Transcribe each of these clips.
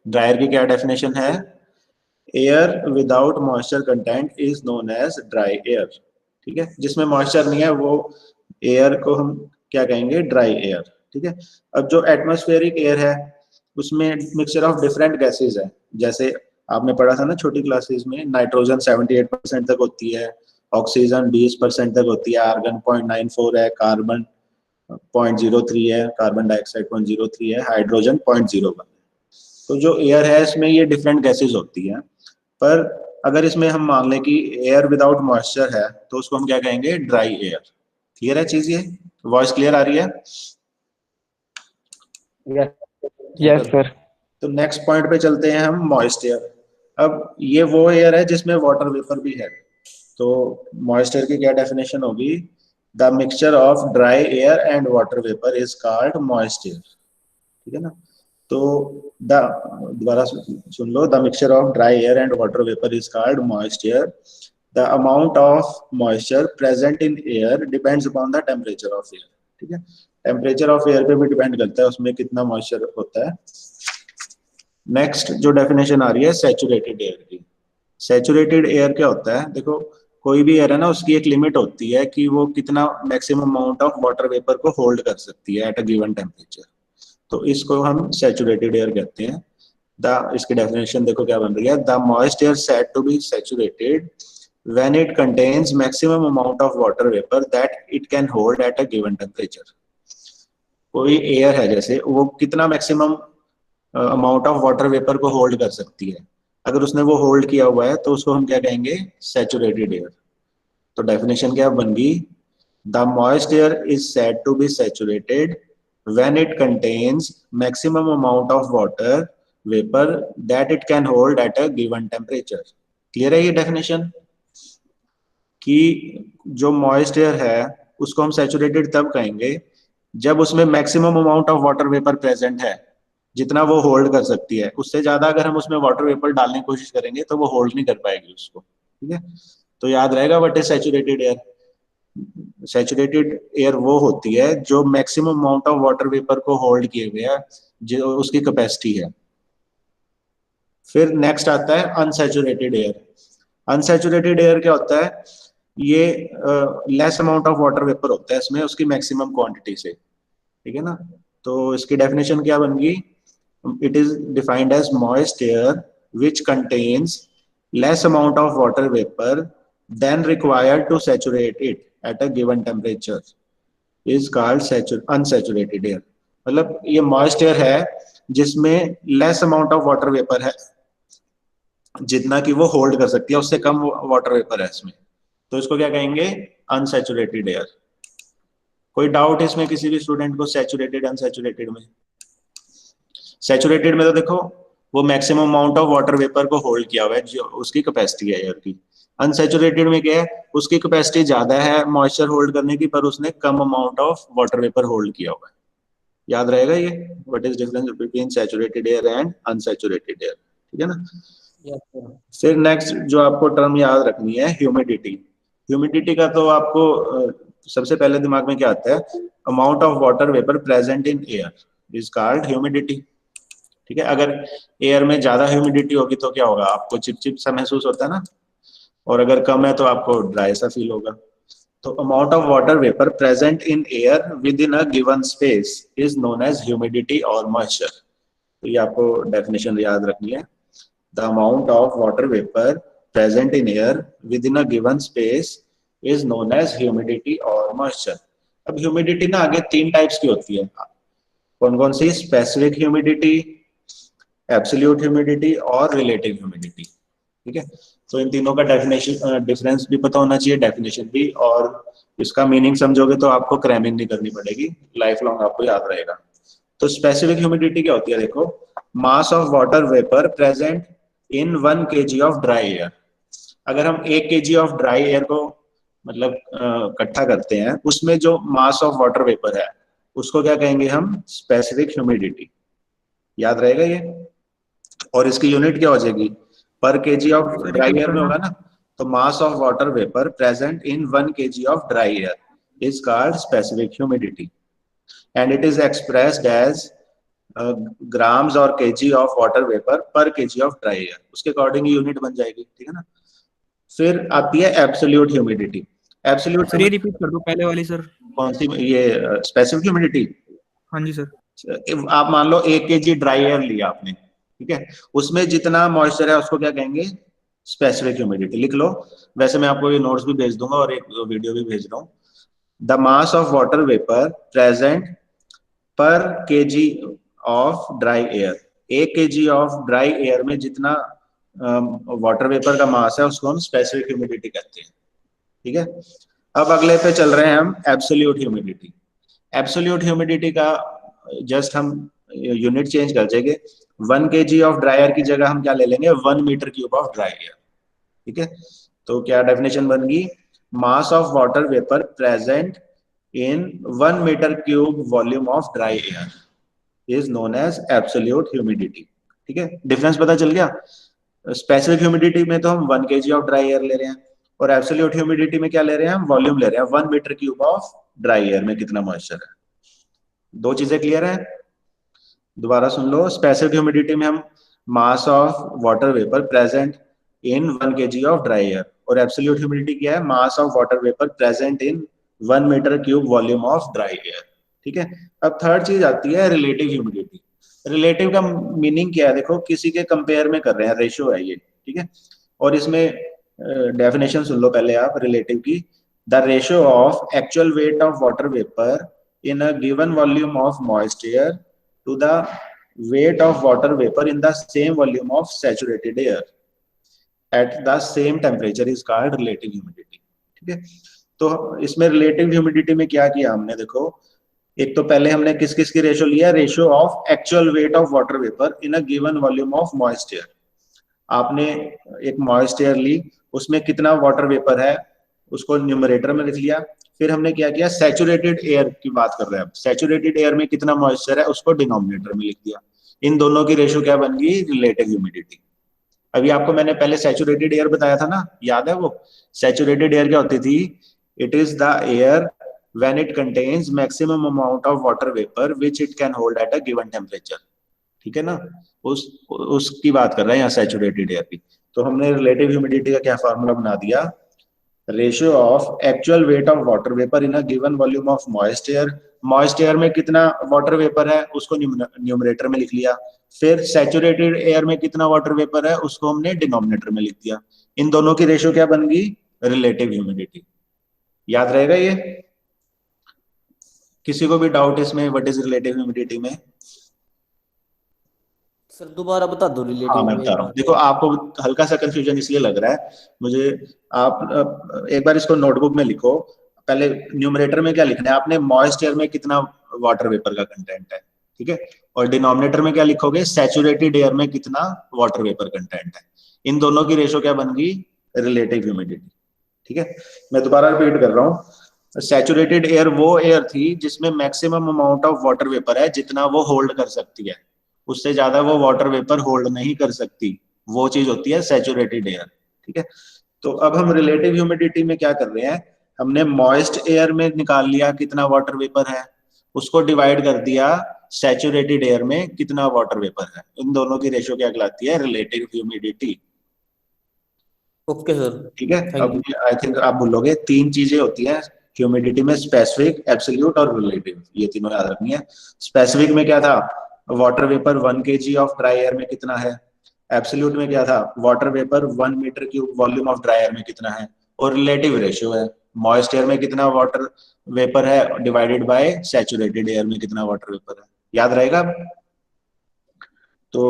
Dry air की क्या definition है? Air without moisture content is known as dry air. ठीक है, जिसमें मॉइस्चर नहीं है वो एयर को हम क्या कहेंगे? Dry air. ठीक है, अब जो एटमॉस्फेरिक एयर है उसमें मिक्सचर ऑफ डिफरेंट गैसेज है। जैसे आपने पढ़ा था ना छोटी क्लासेस में, नाइट्रोजन 78% तक होती है, ऑक्सीजन 20% तक होती है, आर्गन 0.94 है, कार्बन 0.03 है, कार्बन डाइऑक्साइड 0.03 है, हाइड्रोजन 0.01 है। तो जो एयर है इसमें ये डिफरेंट गैसेज होती हैं। पर अगर इसमें हम मान लें कि एयर विदाउट मॉइस्चर है तो उसको हम क्या कहेंगे? Dry air. क्लियर है चीज? ये वॉइस क्लियर आ रही है? Yes sir. तो नेक्स्ट पॉइंट पे चलते हैं हम, मॉइस्ट एयर। अब ये वो एयर है जिसमें वाटर वेपर भी है। तो मॉइस्ट एयर की क्या डेफिनेशन होगी? The mixture of dry air and water vapour is called moist air. ठीक है ना? तो द दोबारा सुन लो, the mixture of dry air and water vapour is called moist air. The amount of moisture present in air depends upon the temperature of air. ठीक है, temperature of air पे भी डिपेंड करता है उसमें कितना मॉइस्चर होता है। नेक्स्ट जो डेफिनेशन आ रही है सैचुरेटेड एयर की। सैचुरेटेड एयर क्या होता है? देखो, कोई भी एयर है ना, उसकी एक लिमिट होती है कि वो कितना maximum amount of water vapour को होल्ड कर सकती है एट अ गिवन टेम्परेचर। तो इसको हम सैचुरेटेड एयर कहते हैं। द इसकी डेफिनेशन देखो क्या बन रही है? The moist air said to be saturated when it contains maximum amount of water vapor that it can hold at a given temperature। कोई एयर है जैसे, वो कितना maximum amount of water vapour को होल्ड कर सकती है, अगर उसने वो होल्ड किया हुआ है तो उसको हम क्या कहेंगे? Saturated air. तो डेफिनेशन क्या बन गई? The moist air is said to be saturated when it contains maximum amount of water vapor that it can hold at a given temperature। Clear है ये डेफिनेशन? कि जो मॉइस्ट एयर है उसको हम सैचुरेटेड तब कहेंगे जब उसमें maximum amount of water vapour present है, जितना वो होल्ड कर सकती है। उससे ज्यादा अगर हम उसमें वाटर वेपर डालने की कोशिश करेंगे तो वो होल्ड नहीं कर पाएगी उसको। ठीक है, तो याद रहेगा what is saturated air. Saturated air वो होती है जो maximum amount of water vapour को होल्ड किए हुए है, जो उसकी कैपेसिटी है। फिर नेक्स्ट आता है अनसैचुरेटेड एयर। अनसैचुरेटेड एयर क्या होता है? ये less amount of water vapour होता है इसमें उसकी मैक्सिमम क्वांटिटी से। ठीक है ना? तो इसकी डेफिनेशन क्या बन गई? It is defined as moist air which contains less amount of water vapour than required to saturate it at a given temperature is called unsaturated air. मतलब ये मॉइस्ट एयर है जिसमें less amount of water vapour है, जितना कि वो hold कर सकती है, उससे कम वाटर वेपर है इसमें, तो इसको क्या कहेंगे? Unsaturated air. कोई डाउट इसमें किसी भी स्टूडेंट को सैचुरेटेड अनसैचुरेटेड में? सैचुरेटेड में तो देखो वो maximum amount of water vapour को होल्ड किया हुआ है, जो उसकी कैपेसिटी है एयर की। अनसैचुरेटेड में क्या है? उसकी कैपेसिटी ज्यादा है मॉइस्चर होल्ड करने की, पर उसने कम amount of water vapour hold किया हुआ है। याद रहेगा ये, what is difference between saturated air and unsaturated air. ठीक है ना? फिर नेक्स्ट जो आपको टर्म याद रखनी है, ह्यूमिडिटी। ह्यूमिडिटी का तो आपको सबसे पहले दिमाग में क्या आता है? Amount of water vapour present in air is called humidity. ठीक है, अगर एयर में ज्यादा ह्यूमिडिटी होगी तो क्या होगा? आपको चिपचिप सा महसूस होता है ना, और अगर कम है तो आपको ड्राई सा फील होगा। तो amount of water vapour present in air within a given space is known as humidity और मॉइस्चर। तो ये आपको डेफिनेशन याद रखनी है। The amount of water vapor present in air within a given space is known as humidity or moisture। अब humidity ना आगे तीन टाइप्स की होती है। कौन कौन सी? स्पेसिफिक ह्यूमिडिटी, एब्सोल्यूट ह्यूमिडिटी और रिलेटिव ह्यूमिडिटी। ठीक है, तो इन तीनों का डेफिनेशन डिफरेंस भी पता होना चाहिए, डेफिनेशन भी, और इसका मीनिंग समझोगे तो आपको क्रैमिंग नहीं करनी पड़ेगी, लाइफ लॉन्ग आपको याद रहेगा। तो स्पेसिफिक ह्यूमिडिटी क्या होती है? देखो, मास of water vapour present in 1 kg of dry air. अगर हम 1 kg ऑफ ड्राई एयर को मतलब इकट्ठा करते हैं, उसमें जो मास ऑफ वाटर वेपर है उसको क्या कहेंगे हम? Specific humidity. याद रहेगा ये? और इसकी यूनिट क्या हो जाएगी? पर केजी ऑफ ड्राई एयर में होगा ना, तो mass of water vapour present in 1 kg of dry air is called specific humidity, and it is expressed as grams और kg of water vapour per kg of dry air, उसके according unit बन जाएगी, ठीक है ना। फिर आती है एब्सोल्यूट ह्यूमिडिटी। एब्सोल्यूट सर ये रिपीट कर दो पहले वाली सर। कौन सी, ये स्पेसिफिक ह्यूमिडिटी। हाँ जी सर। आप मान लो 1 kg ड्राई एयर लिया आपने, ठीक है, उसमें जितना मॉइस्चर है उसको क्या कहेंगे, स्पेसिफिक ह्यूमिडिटी, लिख लो। वैसे मैं आपको ये नोट्स भी भेज दूंगा और एक वीडियो भी भेज रहा हूँ। The mass of water vapour present per kg of dry air, 1 kg of dry air में जितना वाटर वेपर का मास है उसको हम स्पेसिफिक ह्यूमिडिटी कहते हैं, ठीक है। अब अगले पे चल रहे हैं हम एब्सोल्यूट ह्यूमिडिटी। एब्सोल्यूट ह्यूमिडिटी का जस्ट हम यूनिट चेंज कर देंगे, 1 kg ऑफ ड्राई एयर की जगह हम क्या ले लेंगे, 1 metre cube of dry air, ठीक है। तो क्या डेफिनेशन बन गई, mass of water vapour present in 1 metre cube volume of dry air is known as absolute humidity, ठीक है। डिफरेंस पता चल गया। स्पेसिफिक ह्यूमिडिटी में तो हम 1 kg ऑफ ड्राई एयर ले रहे हैं, और एब्सोल्यूट ह्यूमिडिटी में क्या ले रहे हैं, हम वॉल्यूम ले रहे हैं, 1 metre cube of dry air में कितना मॉइस्चर है। दो चीजें क्लियर है, दोबारा सुन लो। स्पेसिफिक ह्यूमिडिटी में हम mass of water vapour present in 1 kg of dry air, और एब्सोल्यूट ह्यूमिडिटी क्या है, mass of water vapour present in 1 metre cube volume of dry air, ठीक है। अब थर्ड चीज आती है रिलेटिव ह्यूमिडिटी। रिलेटिव का मीनिंग क्या है, देखो किसी के कंपेयर में कर रहे हैं, रेशियो है ये, ठीक है। और इसमें डेफिनेशन सुन लो पहले आप रिलेटिव की, the ratio of actual weight of water vapour in a given volume of moisture to the weight of water vapor in the same volume of saturated air at the same temperature is called relative humidity, ठीक है। तो इसमें relative humidity में क्या किया हमने, देखो एक तो पहले हमने किस किस की रेशियो लिया, ratio of actual weight of water vapour in a given volume of moisture. आपने एक मॉइस्चर ली, उसमें कितना वाटर वेपर है उसको न्यूमरेटर में लिख लिया। फिर हमने क्या किया, सैचुरेटेड एयर की बात कर रहे हैं, सैचुरेटेड एयर में कितना मॉइस्चर है उसको डिनोमिनेटर में लिख दिया। इन दोनों की रेशियो क्या बन गई, रिलेटिव ह्यूमिडिटी। अभी आपको मैंने पहले सैचुरेटेड एयर बताया था ना, याद है वो। सैचुरेटेड एयर क्या होती थी, it is the air when it contains maximum amount of water vapour which it can hold eight a given temperature, ठीक है ना। उसकी बात कर रहे हैं यहाँ सैचुरेटेड एयर की। तो हमने रिलेटिव ह्यूमिडिटी का क्या फॉर्मूला बना दिया, ratio of actual weight of water vapour in a given volume of moist air. Moist air में कितना वाटर वेपर है उसको न्यूमरेटर में लिख लिया। फिर सैचुरेटेड एयर में कितना वाटर वेपर है उसको हमने डिनोमिनेटर में लिख दिया। इन दोनों की रेशियो क्या बन गई, रिलेटिव ह्यूमिडिटी। याद रहेगा ये। किसी को भी डाउट इसमें, व्हाट इज रिलेटिव ह्यूमिडिटी में। सर दोबारा बता दो हाँ रिलेटिव मैं में बता रहा हूँ, देखो आपको हल्का सा कंफ्यूजन इसलिए लग रहा है मुझे। आप एक बार इसको नोटबुक में लिखो। पहले न्यूमरेटर में क्या लिखना है आपने, मॉइस्ट एयर में कितना वाटर वेपर का कंटेंट है, ठीक है। और डिनोमिनेटर में क्या लिखोगे, सैचुरेटेड एयर में कितना वाटर वेपर कंटेंट है। इन दोनों की रेशियो क्या बन गई, रिलेटिव ह्यूमिडिटी, ठीक है। मैं दोबारा रिपीट कर रहा हूँ। सैचुरेटेड एयर वो एयर थी जिसमें maximum amount of water vapour है जितना वो होल्ड कर सकती है, उससे ज्यादा वो वाटर वेपर होल्ड नहीं कर सकती, वो चीज होती है सैचुरेटेड एयर, ठीक है। तो अब हम रिलेटिव ह्यूमिडिटी में क्या कर रहे हैं, हमने मॉइस्ट एयर में निकाल लिया कितना वाटर वेपर है, उसको डिवाइड कर दिया सैचुरेटेड एयर में कितना वाटर वेपर है। इन दोनों की रेशियो क्या कहलाती है, रिलेटिव ह्यूमिडिटी, ओके सर, ठीक है। थैंक अब यू। आई थिंक आप बोलोगे तीन चीजें होती हैं ह्यूमिडिटी में, स्पेसिफिक, एब्सोल्यूट और रिलेटिव, ये तीनों याद रखनी है। स्पेसिफिक में क्या था, water vapour 1 kg of dry air में कितना है। एब्सोल्यूट में क्या था, water vapour 1 metre cube volume of dry air में कितना है। और रिलेटिव रेशियो है, मॉइस्ट एयर में कितना वाटर वेपर है डिवाइडेड बाय सैचुरेटेड एयर में कितना वाटर वेपर है। याद रहेगा। तो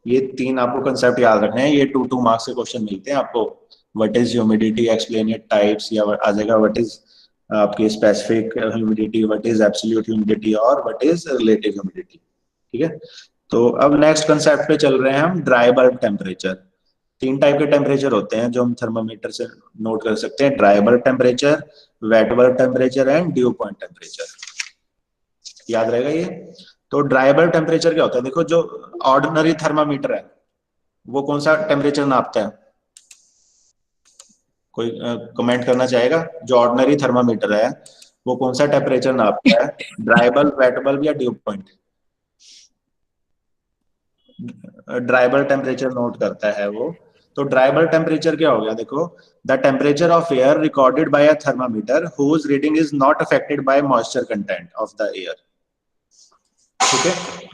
ये तीन आपको कंसेप्ट याद रखने हैं, ये 2 मार्क्स के क्वेश्चन मिलते हैं आपको। What is humidity, explain it types, या आ जाएगा व्हाट इज आपकी specific humidity, what is absolute humidity, और व्हाट इज रिलेटिव ह्यूमिडिटी, ठीक है। तो अब नेक्स्ट कंसेप्ट पे चल रहे हैं हम, ड्राई बल्ब टेम्परेचर। 3 टाइप के टेम्परेचर होते हैं जो हम थर्मामीटर से नोट कर सकते हैं, dry bulb temperature, wet bulb temperature and due point temperature. याद रहेगा ये। तो ड्राई बल्ब टेम्परेचर क्या होता है, देखो जो ऑर्डिनरी थर्मामीटर है वो कौन सा टेम्परेचर नापता है, कोई कमेंट करना चाहेगा। जो ऑर्डिनरी थर्मामीटर है वो कौन सा टेम्परेचर नापता है, ड्राई बल्ब, वेट बल्ब या due point. Dry bulb temperature note करता है वो। तो ड्राई बल्ब टेम्परेचर क्या हो गया, देखो, the temperature of air recorded by a thermometer whose reading is not affected by moisture content of the air. ठीक है,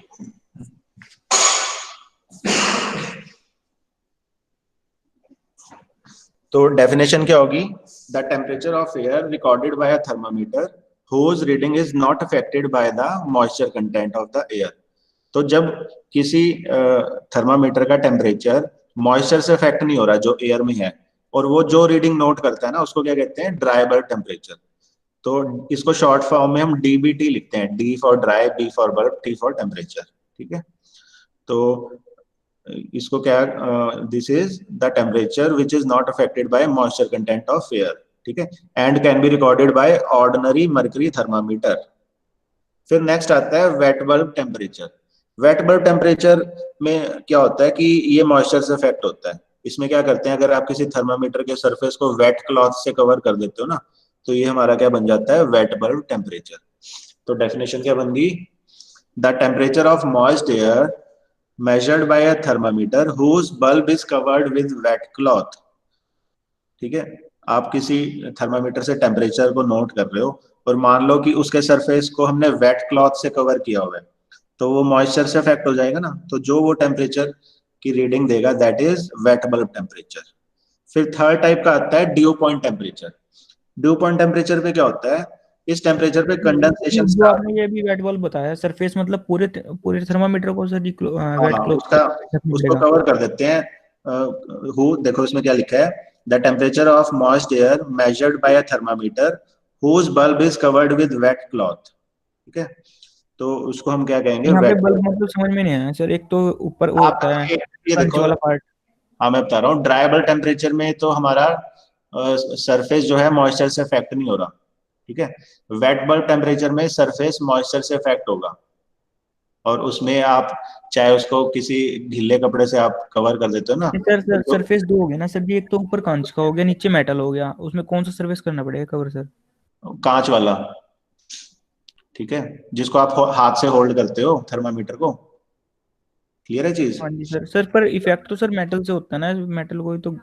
तो डेफिनेशन क्या होगी, the temperature of air recorded by a thermometer whose reading is not affected by the moisture content of the air. तो जब किसी thermometer का temperature moisture से अफेक्ट नहीं हो रहा जो एयर में है, और वो जो रीडिंग नोट करता है ना, उसको क्या कहते हैं, ड्राई बल्ब टेम्परेचर। तो इसको शॉर्ट फॉर्म में हम डीबीटी लिखते हैं, D for dry, B for bulb, T for temperature. ठीक है, तो इसको क्या, this is the temperature which is not affected by moisture content of air. ठीक है, and can be recorded by ordinary mercury thermometer. फिर नेक्स्ट आता है wet bulb temperature. Wet bulb temperature में क्या होता है कि ये मॉइस्चर से अफेक्ट होता है। इसमें क्या करते हैं, अगर आप किसी थर्मामीटर के सरफेस को वेट क्लॉथ से कवर कर देते हो ना, तो ये हमारा क्या बन जाता है, वेट बल्ब टेम्परेचर। तो डेफिनेशन क्या बन गई, the temperature of moist air measured by a thermometer whose bulb is covered with wet cloth। ठीक है, आप किसी थर्मामीटर से टेम्परेचर को नोट कर रहे हो और मान लो कि उसके सरफेस को हमने वेट क्लॉथ से कवर किया हुआ है, तो वो मॉइस्चर से अफेक्ट हो जाएगा ना। तो जो वो टेम्परेचर की रीडिंग देगा that is wait bulb temperature. फिर थर्ड टाइप का आता है due point temperature. Due point temperature पे क्या होता है, इस टेम्परेचर पे कंडेंसेशन जो स्टार्ट, आपने ये भी वेट बल्ब बताया, सरफेस मतलब पूरे पूरे थर्मामीटर को सर वेट क्लॉथ उसका उसको कवर कर देते हैं। हु देखो इसमें क्या लिखा है, the temperature of moist air measured by a thermometer whose bulb is covered with wet cloth. ठीक है, तो उसको हम क्या कहेंगे, यहाँ पे वेट। बल्ब मतलब समझ में नहीं आया सर। एक तो ऊपर वो आप होता है ये पंच देखो, वाला पार्ट। हाँ मैं बता रहा हूँ, ड्राइबल टेम्परेचर में तो हमारा सरफेस जो है मॉइस्चर से अफेक्ट नहीं हो रहा। ठीक है, वेट बल्ब टेम्परेचर में सरफेस मॉइस्चर से अफेक्ट होगा, और उसमें आप चाहे उसको किसी ढीले कपड़े से आप कवर कर देते हो ना, सर तो सर सरफेस दो हो गए ना सर जी। एक तो ऊपर कांच का हो गया, नीचे मेटल हो गया। उसमें कौन सा सरफेस करना पड़ेगा कवर सर? कांच वाला। ठीक है, जिसको आप हाथ से होल्ड करते हो थर्मामीटर को। क्लियर है चीज, हाँ जी सर। सर पर इफेक्ट तो सर मेटल से होता है ना, मेटल को ही तो।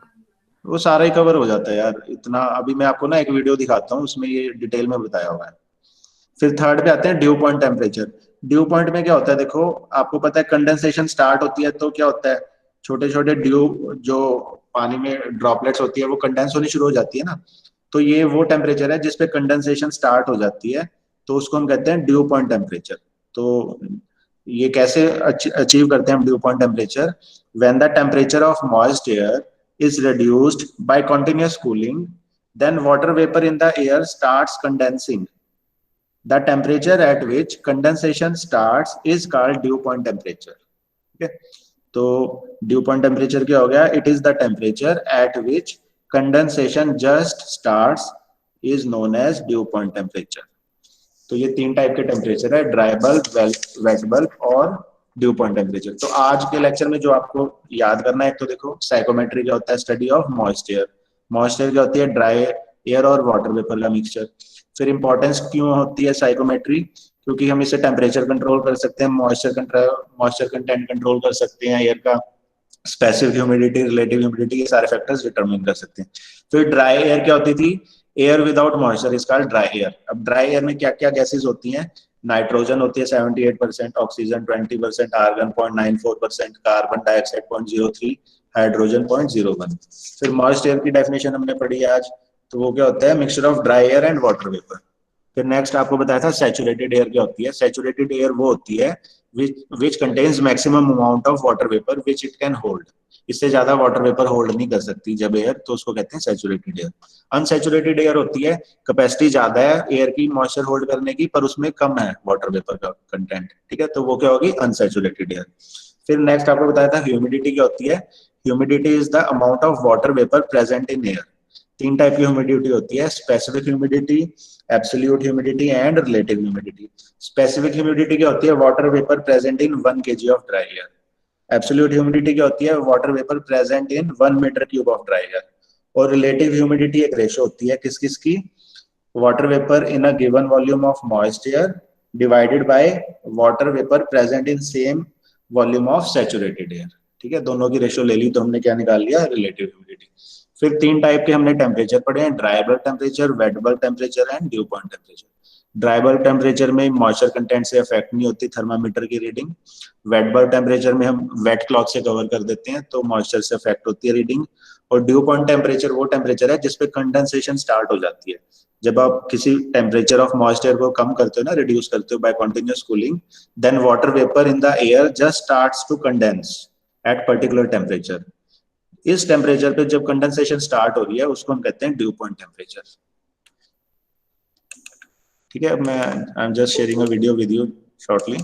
वो सारा ही कवर हो जाता है यार इतना। अभी मैं आपको ना एक वीडियो दिखाता हूँ, उसमें ये डिटेल में बताया हुआ है। फिर थर्ड पे आते हैं due point temperature. Due point में क्या होता है, देखो आपको पता है कंडेंसेशन स्टार्ट होती है तो क्या होता है, छोटे छोटे ड्यू जो पानी में ड्रॉपलेट्स होती है वो कंडेंस होनी शुरू हो जाती है ना। तो ये वो टेम्परेचर है जिसपे कंडेंसेशन स्टार्ट हो जाती है, तो उसको हम कहते हैं ड्यू पॉइंट टेम्परेचर। तो ये कैसे अचीव करते हैं हम due point temperature, when the temperature of moist air is reduced by continuous cooling, then water vapor in the air starts condensing. The temperature at which condensation starts is called dew point temperature. Okay, तो dew point temperature क्या हो गया, it is the temperature at which condensation just starts is known as dew point temperature. तो ये तीन type के temperature है, dry bulb, wet bulb और ड्यू पॉइंट टेम्परेचर। तो आज के लेक्चर में जो आपको याद करना है, तो देखो साइकोमेट्री क्या होता है, study of moist air. Moist air क्या होती है, ड्राई एयर और वाटर वेपर का मिक्सचर। फिर इंपॉर्टेंस क्यों होती है साइकोमेट्री, क्योंकि हम इससे टेम्परेचर कंट्रोल कर सकते हैं, मॉइस्चर कंटेंट कंट्रोल कर सकते हैं एयर का, स्पेसिफिक ह्यूमिडिटी, रिलेटिव ह्यूमिडिटी, ये सारे फैक्टर्स डिटरमिन कर सकते हैं। फिर ड्राई एयर क्या होती थी, air without moisture is called dry air. अब ड्राई एयर में क्या क्या गैसेज होती हैं, नाइट्रोजन होती है 78%, oxygen 20%, argon 0.94%, carbon dioxide 0.03, hydrogen 0.01। फिर मॉइस्ट एयर की डेफिनेशन हमने पढ़ी आज, तो वो क्या होता है, mixture of dry air and water vapour. फिर नेक्स्ट आपको बताया था सैचुरेटेड एयर क्या होती है। सैचुरेटेड एयर वो होती है which contains maximum amount of water vapor which it can hold। इससे ज्यादा वाटर वेपर होल्ड नहीं कर सकती जब एयर, तो उसको कहते हैं सैचुरेटेड एयर। अनसैचुरेटेड एयर होती है, कैपेसिटी ज्यादा है एयर की मॉइस्चर होल्ड करने की, पर उसमें कम है वाटर वेपर का कंटेंट। ठीक है, तो वो क्या होगी, अनसैचुरेटेड एयर। फिर नेक्स्ट आपको बताया था ह्यूमिडिटी क्या होती है। Humidity is the amount of water vapour present in air. तीन टाइप की ह्यूमिडिटी होती है, specific humidity, absolute humidity and relative humidity. Specific humidity क्या होती है, water vapour present in 1 kg of dry air. Absolute humidity क्या होती है, water vapour present in 1 metre cube of dry air. और रिलेटिव ह्यूमिडिटी एक रेशो होती है किस किस की, water vapour in a given volume of moist air divided by water vapour present in same volume of saturated air. ठीक है, दोनों की रेशियो ले ली तो हमने क्या निकाल लिया, रिलेटिव ह्यूमिडिटी। फिर 3 टाइप के हमने टेम्परेचर पढ़े हैं, dry bulb temperature, wet bulb temperature and due point temperature. Dry bulb temperature में मॉइस्चर कंटेंट से अफेक्ट नहीं होती थर्मामीटर की रीडिंग। वेट बल्ब टेम्परेचर में हम वेट क्लॉथ से कवर कर देते हैं तो मॉइस्चर से अफेक्ट होती है रीडिंग। और ड्यू पॉइंट टेम्परेचर वो टेम्परेचर है जिसपे कंडेंसेशन स्टार्ट हो जाती है। जब आप किसी टेम्परेचर ऑफ मॉइस्चर को कम करते हो ना, रिड्यूस करते हो by continuous cooling, then water vapour in the air just starts to condense at particular temperature. इस टेम्परेचर पे जब कंडेंसेशन स्टार्ट हो रही है उसको हम कहते हैं ड्यू पॉइंट टेम्परेचर। ठीक है, मैं I am just sharing a video with you shortly.